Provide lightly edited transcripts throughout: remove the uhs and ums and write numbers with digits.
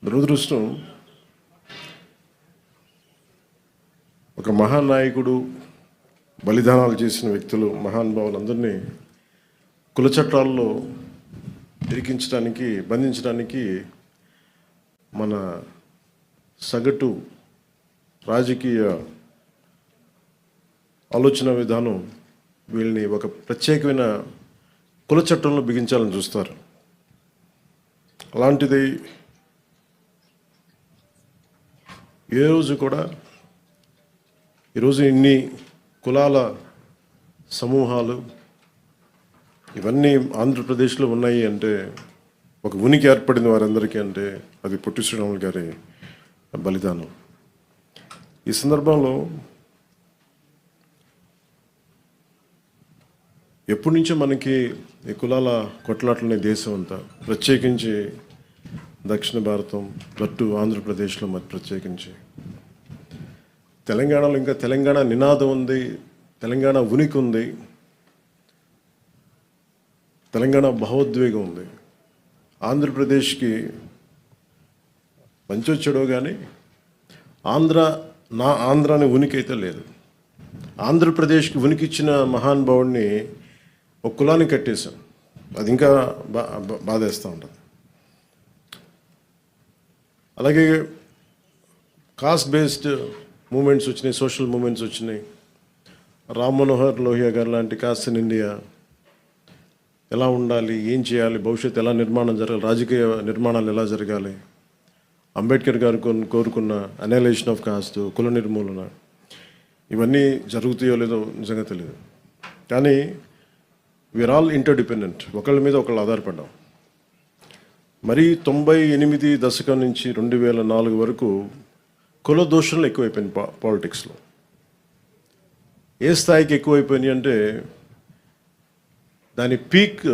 దురదృష్టం, ఒక మహానాయకుడు, బలిదానాలు చేసిన వ్యక్తులు, మహానుభావులందరినీ కుల చట్టాల్లో ఇరికించడానికి, బంధించడానికి మన సగటు రాజకీయ ఆలోచన విధానం వీళ్ళని ఒక ప్రత్యేకమైన కుల చట్టంలో బిగించాలని చూస్తారు. అలాంటిది ఏ రోజు కూడా ఈరోజు ఇన్ని కులాల సమూహాలు ఇవన్నీ ఆంధ్రప్రదేశ్లో ఉన్నాయి అంటే, ఒక ఉనికి ఏర్పడింది వారందరికీ అంటే అది పొట్టి శ్రీరాములు గారి బలిదానం. ఈ సందర్భంలో ఎప్పటి నుంచో మనకి ఈ కులాల కొట్లాటలనే దేశం అంతా, ప్రత్యేకించి దక్షిణ భారతం, అటు ఆంధ్రప్రదేశ్లో మరి ప్రత్యేకించి తెలంగాణలో ఇంకా తెలంగాణ నినాదం ఉంది, తెలంగాణ ఉనికి ఉంది, తెలంగాణ భావోద్వేగం ఉంది. ఆంధ్రప్రదేశ్కి మంచి వచ్చాడో కానీ ఆంధ్ర అనే ఉనికి అయితే లేదు. ఆంధ్రప్రదేశ్కి ఉనికి ఇచ్చిన మహానుభావుడిని ఒక కులాన్ని కట్టేశాం. అది ఇంకా బాధేస్తూ ఉంటుంది. అలాగే కాస్ట్ బేస్డ్ మూమెంట్స్ వచ్చినాయి, సోషల్ మూమెంట్స్ వచ్చినాయి. రామ్ మనోహర్ లోహియా గారు లాంటి కాస్ట్ ఇన్ ఇండియా ఎలా ఉండాలి, ఏం చేయాలి, భవిష్యత్తు ఎలా నిర్మాణం జరగాలి, రాజకీయ నిర్మాణాలు ఎలా జరగాలి, అంబేద్కర్ గారు కోరుకున్న అనలైజేషన్ ఆఫ్ కాస్ట్, కుల నిర్మూలన, ఇవన్నీ జరుగుతాయో లేదో నిజంగా తెలియదు. కానీ వీఆర్ ఆల్ ఇంటర్ డిపెండెంట్, ఒకళ్ళ మీద ఒకళ్ళు ఆధారపడ్డాం. మరి 98 దశకం నుంచి 2004 వరకు కుల దోషణలు ఎక్కువైపోయింది పాలిటిక్స్లో. ఏ స్థాయికి ఎక్కువైపోయినాయి అంటే, దాని పీక్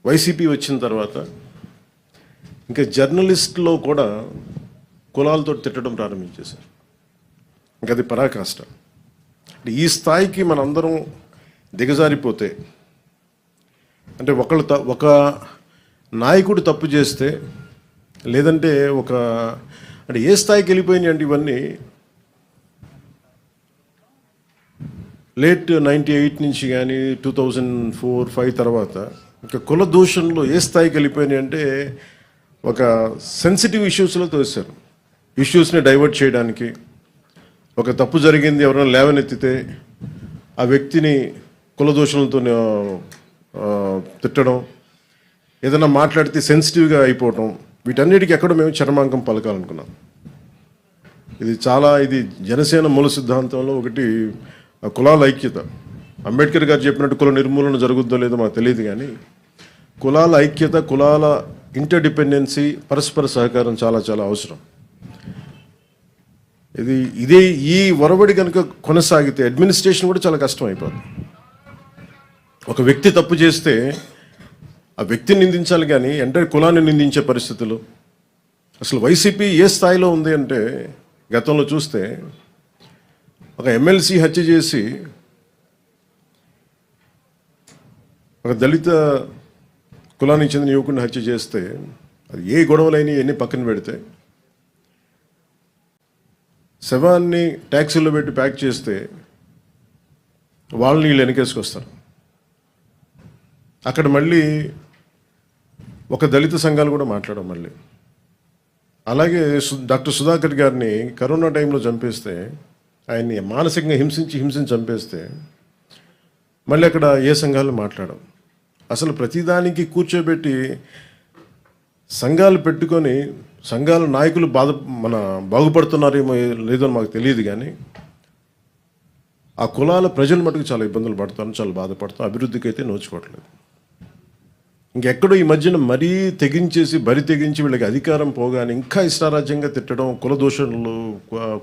వైసీపీ వచ్చిన తర్వాత ఇంకా జర్నలిస్ట్లో కూడా కులాలతో తిట్టడం ప్రారంభించేశారు. ఇంకా అది పరాకాష్ట. ఈ స్థాయికి మనందరం దిగజారిపోతే, అంటే ఒక నాయకుడు తప్పు చేస్తే, లేదంటే అంటే ఏ స్థాయికి వెళ్ళిపోయినాయి అంటే ఇవన్నీ లేట్ 98 నుంచి కానీ 2004-05 తర్వాత ఇంకా కుల దూషణలో ఏ స్థాయికి వెళ్ళిపోయినాయి అంటే, ఒక సెన్సిటివ్ ఇష్యూస్లో తోసారు. ఇష్యూస్ని డైవర్ట్ చేయడానికి, ఒక తప్పు జరిగింది ఎవరైనా లేవనెత్తితే ఆ వ్యక్తిని కుల దూషణలతో తిట్టడం, ఏదైనా మాట్లాడితే సెన్సిటివ్గా అయిపోవటం, వీటన్నిటికీ ఎక్కడో మేము చరమాంకం పలకాలనుకున్నాం. ఇది జనసేన మూల సిద్ధాంతంలో ఒకటి కులాల ఐక్యత. అంబేద్కర్ గారు చెప్పినట్టు కుల నిర్మూలన జరుగుద్దో లేదో మాకు తెలియదు, కానీ కులాల ఐక్యత, కులాల ఇంటర్ డిపెండెన్సీ, పరస్పర సహకారం చాలా చాలా అవసరం. ఈ ఒరవడి కనుక కొనసాగితే అడ్మినిస్ట్రేషన్ కూడా చాలా కష్టం అయిపోతుంది. ఒక వ్యక్తి తప్పు చేస్తే ఆ వ్యక్తిని నిందించాలి, కానీ ఎంటైర్ కులాన్ని నిందించే పరిస్థితులు. అసలు వైసీపీ ఏ స్థాయిలో ఉంది అంటే, గతంలో చూస్తే ఒక ఎమ్మెల్సీ హత్య చేసి ఒక దళిత కులానికి చెందిన యువకుడిని హత్య చేస్తే, అది ఏ గొడవలైనా ఎన్ని పక్కన పెడితే, శవాన్ని ట్యాక్సీలో పెట్టి ప్యాక్ చేస్తే వాళ్ళని వీళ్ళు వెనకేసుకొస్తారు. అక్కడ మళ్ళీ ఒక దళిత సంఘాలు కూడా మాట్లాడడం మళ్ళీ. అలాగే డాక్టర్ సుధాకర్ గారిని కరోనా టైంలో చంపేస్తే, ఆయన్ని మానసికంగా హింసించి చంపేస్తే మళ్ళీ అక్కడ ఏ సంఘాలు మాట్లాడడం. అసలు ప్రతిదానికి కూర్చోబెట్టి సంఘాలు పెట్టుకొని, సంఘాల నాయకులు బాగుపడుతున్నారేమో లేదో మాకు తెలియదు, కానీ ఆ కులాల ప్రజలు మటుకు చాలా ఇబ్బందులు పడతాను, చాలా బాధపడతాం, అభివృద్ధికి అయితే నోచుకోవట్లేదు. ఇంకెక్కడో ఈ మధ్యన మరీ బరి తెగించి వీళ్ళకి అధికారం పోగానే ఇంకా ఇష్టారాజ్యంగా తిట్టడం, కుల దోషణలు,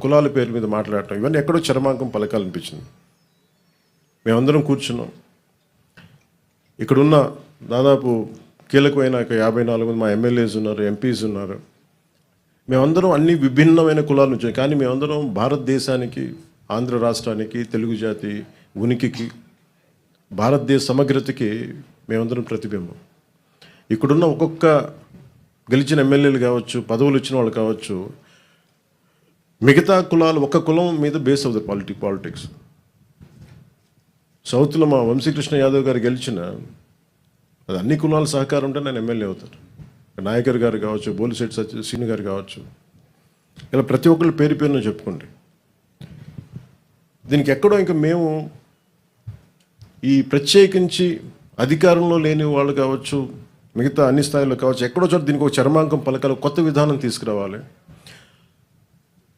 కులాల పేరు మీద మాట్లాడటం, ఇవన్నీ ఎక్కడో చరమాంకం పలకాలనిపించింది. మేమందరం కూర్చున్నాం. ఇక్కడున్న దాదాపు కీలకమైన 54 మంది మా ఎమ్మెల్యేస్ ఉన్నారు, ఎంపీస్ ఉన్నారు. మేమందరం అన్ని విభిన్నమైన కులాల నుంచి, కానీ మేమందరం భారతదేశానికి, ఆంధ్ర రాష్ట్రానికి, తెలుగు జాతి ఉనికికి, భారతదేశ సమగ్రతకి మేమందరం ప్రతిబింబం. ఇక్కడున్న ఒక్కొక్క గెలిచిన ఎమ్మెల్యేలు కావచ్చు, పదవులు ఇచ్చిన వాళ్ళు కావచ్చు, మిగతా కులాలు ఒక కులం మీద బేస్ అవుతుంది పాలిటిక్స్. సౌత్లో మా వంశీకృష్ణ యాదవ్ గారు గెలిచిన అది అన్ని కులాల సహకారం ఉంటే నేను ఎమ్మెల్యే అవుతాను. నాయకర్ గారు కావచ్చు, బోలిశెట్టి సీని గారు కావచ్చు, ఇలా ప్రతి ఒక్కరు పేరు పేరున చెప్పుకోండి. దీనికి ఎక్కడో ఇంకా మేము ఈ ప్రత్యేకించి అధికారంలో లేని వాళ్ళు కావచ్చు, మిగతా అన్ని స్థాయిలో కావచ్చు, ఎక్కడో చోట దీనికి ఒక చర్మాంకం పలకాలి, కొత్త విధానం తీసుకురావాలి.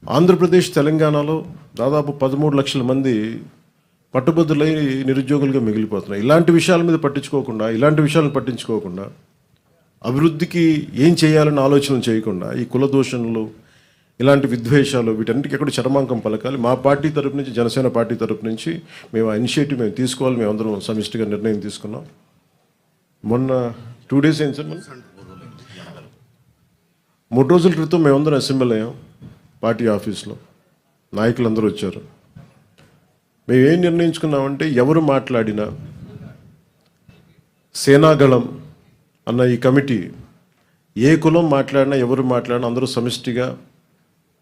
ఆంధ్రప్రదేశ్, తెలంగాణలో దాదాపు 13 లక్షల మంది పట్టుబద్దులై నిరుద్యోగులుగా మిగిలిపోతున్నారు. ఇలాంటి విషయాల మీద పట్టించుకోకుండా, ఇలాంటి విషయాలను పట్టించుకోకుండా, అభివృద్ధికి ఏం చేయాలని ఆలోచన చేయకుండా ఈ కుల దూషణలు, ఇలాంటి విద్వేషాలు, వీటన్నిటికీ ఎక్కడ చర్మాంకం పలకాలి. మా పార్టీ తరపు నుంచి, జనసేన పార్టీ తరపు నుంచి మేము ఆ ఇనిషియేటివ్ మేము తీసుకోవాలి. మేము అందరం సమిష్టిగా నిర్ణయం తీసుకున్నాం. మొన్న 2 days అయింది సార్, మన 3 రోజుల క్రితం మేమందరం అసెంబ్లీ అయ్యాం పార్టీ ఆఫీస్లో. నాయకులందరూ వచ్చారు. మేము ఏం నిర్ణయించుకున్నామంటే, ఎవరు మాట్లాడినా సేనాగళం అన్న ఈ కమిటీ ఏ కులం మాట్లాడినా, ఎవరు మాట్లాడినా అందరూ సమిష్టిగా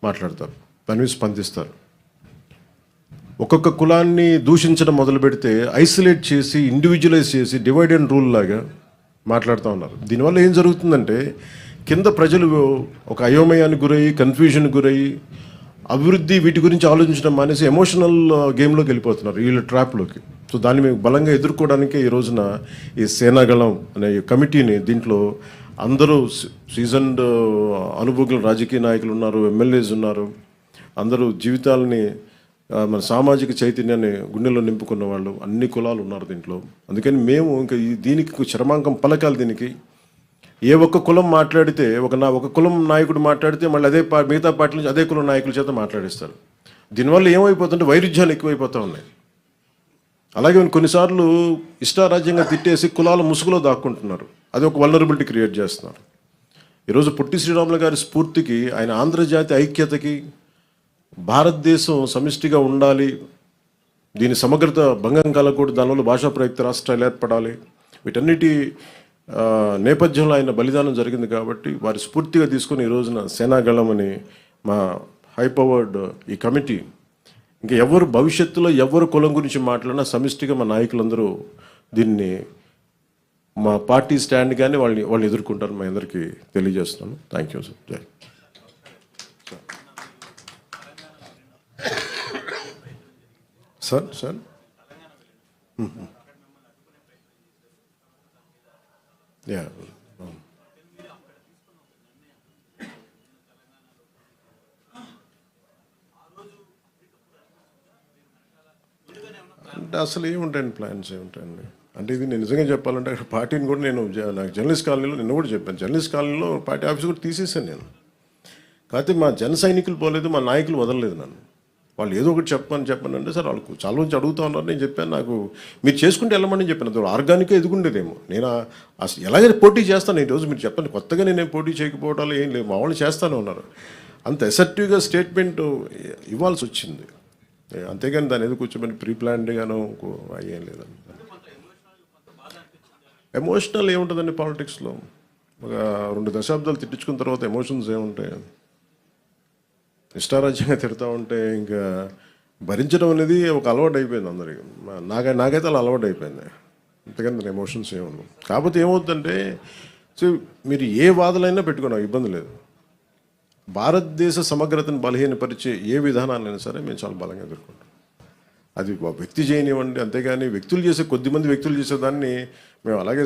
మాట్లాడతారు, దాని మీద స్పందిస్తారు. ఒక్కొక్క కులాన్ని దూషించడం మొదలు పెడితే ఐసోలేట్ చేసి, ఇండివిజువలైజ్ చేసి, డివైడ్ అండ్ రూల్ లాగా మాట్లాడుతూ ఉన్నారు. దీనివల్ల ఏం జరుగుతుందంటే, కింద ప్రజలు ఒక అయోమయానికి గురయ్యి, కన్ఫ్యూజన్కి గురయ్యి, అభివృద్ధి వీటి గురించి ఆలోచించడం మానేసి ఎమోషనల్ గేమ్లోకి వెళ్ళిపోతున్నారు, వీళ్ళ ట్రాప్లోకి. సో దాన్ని మేము బలంగా ఎదుర్కోవడానికే ఈ రోజున ఈ సేనాగళం అనే కమిటీని, దీంట్లో అందరూ సీజన్డ్ అనుభవజ్ఞుల రాజకీయ నాయకులు ఉన్నారు, ఎమ్మెల్యేస్ ఉన్నారు, అందరూ జీవితాలని, మన సామాజిక చైతన్యాన్ని గుండెల్లో నింపుకున్న వాళ్ళు, అన్ని కులాలు ఉన్నారు దీంట్లో. అందుకని మేము ఇంకా దీనికి చర్మాంకం పలకాలి. దీనికి ఏ ఒక్క కులం మాట్లాడితే, ఒక కులం నాయకుడు మాట్లాడితే మళ్ళీ అదే మిగతా పార్టీ నుంచి అదే కులం నాయకుల చేత మాట్లాడిస్తారు. దీనివల్ల ఏమైపోతుంటే వైరుధ్యాలు ఎక్కువైపోతూ ఉన్నాయి. అలాగే కొన్నిసార్లు ఇష్టారాజ్యంగా తిట్టేసి కులాల ముసుగులో దాక్కుంటున్నారు. అది ఒక వల్నరబిలిటీ క్రియేట్ చేస్తున్నారు. ఈరోజు పొట్టి శ్రీరాములు గారి స్ఫూర్తికి, ఆయన ఆంధ్రజాతి ఐక్యతకి, భారతదేశం సమిష్టిగా ఉండాలి, దీని సమగ్రత భంగం కలగకూడదు, దానివల్ల భాషా ప్రయుక్త రాష్ట్రాలు ఏర్పడాలి, వీటన్నిటి నేపథ్యంలో ఆయన బలిదానం జరిగింది. కాబట్టి వారి స్ఫూర్తిగా తీసుకొని ఈ రోజున సేనాగళం అని మా హైపవర్డ్ ఈ కమిటీ, ఇంకా ఎవరు భవిష్యత్తులో ఎవరు కులం గురించి మాట్లాడినా సమిష్టిగా మా నాయకులందరూ దీన్ని, మా పార్టీ స్టాండ్ కానీ వాళ్ళు ఎదుర్కొంటారు. మా అందరికీ తెలియజేస్తున్నాను. Thank you sir. జై సార్. యా, అంటే అసలు ఏముంటాయండి, ప్లాన్స్ ఏముంటాయండి అంటే, ఇది నేను నిజంగా చెప్పాలంటే అక్కడ పార్టీని కూడా నాకు జర్నలిస్ట్ కాలనీలో నిన్న కూడా చెప్పాను, జర్నలిస్ట్ కాలనీలో పార్టీ ఆఫీస్ కూడా తీసేసాను నేను. కాకపోతే మా జన సైనికులు పోలేదు, మా నాయకులు వదలలేదు నన్ను. వాళ్ళు ఏదో ఒకటి చెప్పమని అంటే, సార్ వాళ్ళకు చాలా నుంచి అడుగుతూ ఉన్నారు. నేను చెప్పాను, నాకు మీరు చేసుకుంటే వెళ్ళమని చెప్పాను. అది ఆర్గానిక్గా ఎదుగుండేదేమో. నేను అసలు ఎలాగైనా పోటీ చేస్తాను. ఈరోజు మీరు చెప్పండి, కొత్తగా నేనేం పోటీ చేయకపోవటాలు ఏం లేదు, మా వాళ్ళు చేస్తూనే ఉన్నారు. అంత ఎసెప్టివ్గా స్టేట్మెంట్ ఇవ్వాల్సి వచ్చింది. అంతేగాని దాన్ని ఏదో కూర్చోమని ప్రీ ప్లాన్డ్గానో ఏం లేదండి. ఎమోషనల్ ఏముంటుందండి పాలిటిక్స్లో? ఒక 2 దశాబ్దాలు తిట్టించుకున్న తర్వాత ఎమోషన్స్ ఏముంటాయి? ఇష్టారాజ్యంగా తిడతా ఉంటే ఇంకా భరించడం అనేది ఒక అలవాటు అయిపోయింది అందరికీ. నాకైతే అలా అలవాటు అయిపోయింది. అంతేగాని దాని ఎమోషన్స్ ఏముండవు. కాకపోతే ఏమవుతుందంటే, సో మీరు ఏ వాదనైనా పెట్టుకున్నాం, ఇబ్బంది లేదు. భారతదేశ సమగ్రతను బలహీనపరిచే ఏ విధానాలైనా సరే మేము చాలా బలంగా ఎదుర్కొంటాం. అది వ్యక్తి చేయనివ్వండి, అంతేగాని కొద్దిమంది వ్యక్తులు చేసేదాన్ని మేము అలాగే